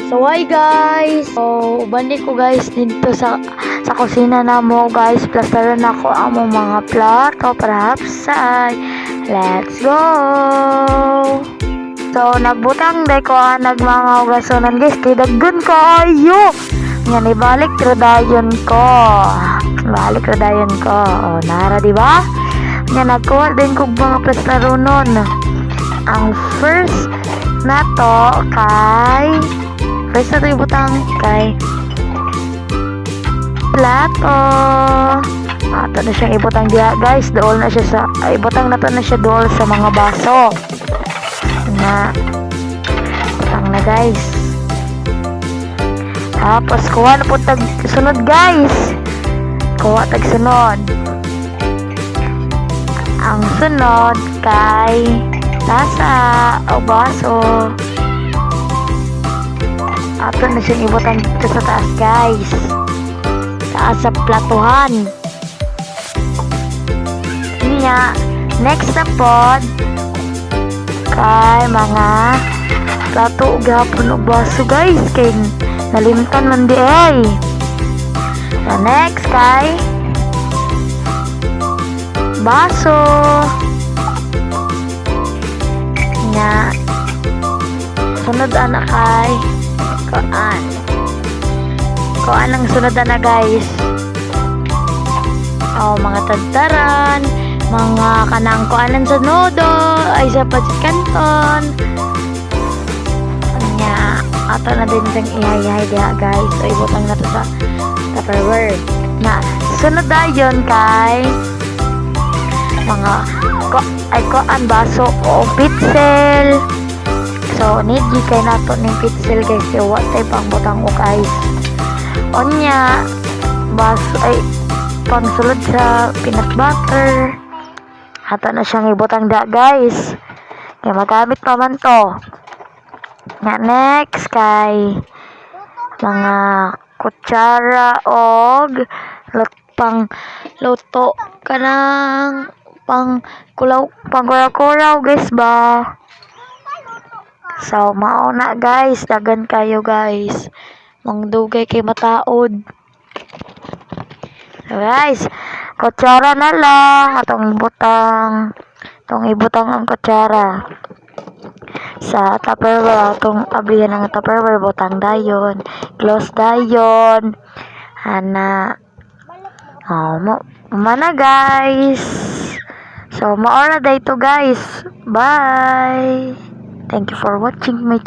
So hi guys. So balik ko guys dito sa kusina na mo guys. Plasteran ako ang mga plato para hapsay. Let's go. So nagbutang day ko nagmanga ugasonan guys. Kidaggan ko ayo. Yan ibalik radayon ko. Balik radayon ko. Oh, nara di ba? Yan nagkuha din ko mga plastaro nun. Ang first na to kay first na ito ibutang kay plato. Ito na siyang ibutang diya guys. Dool na siya sa ibutang na to na siya dool sa mga baso na ibutang na guys. Tapos kuha na po tag sunod guys. Kuha tag sunod. Ang sunod kay tasa o baso. Ato na siyang ibutan dito sa taas guys. Taas sa platuhan. Niya, next na pod kay mga plato gapon o baso guys. Kay nalimtan man di ay. So next kay baso. Nya sunod anak kay koan ang sunod na guys. Oh, mga tagtaran, mga kanang koanan sa nodo ay sa pasit kanton. Nya ato na din sang ihay-hay diha guys. So ibutang na to sa Tupperware. Na sunod dayon kay mga koan baso o pitsel. So need di kay nato ning pitsel guys. So what type ang butang ko guys. Onya baso ay pangsulod sa peanut butter. Ato na siyang ibutang da guys. Kaya magamit pa man to. Nga next kay mga kutsara og pang luto kanang pang kulaw guys ba. So mao na guys, dagan kayo guys. Mangdugay kay mataod. So guys, kutsara na lang atong ibutang. Atong ibutang ang kutsara sa Tupperware. Atong abrihan ang Tupperware, butang dayon, close dayon. Ana. Oh, mana guys. So, maora day to guys. Bye. Thank you for watching my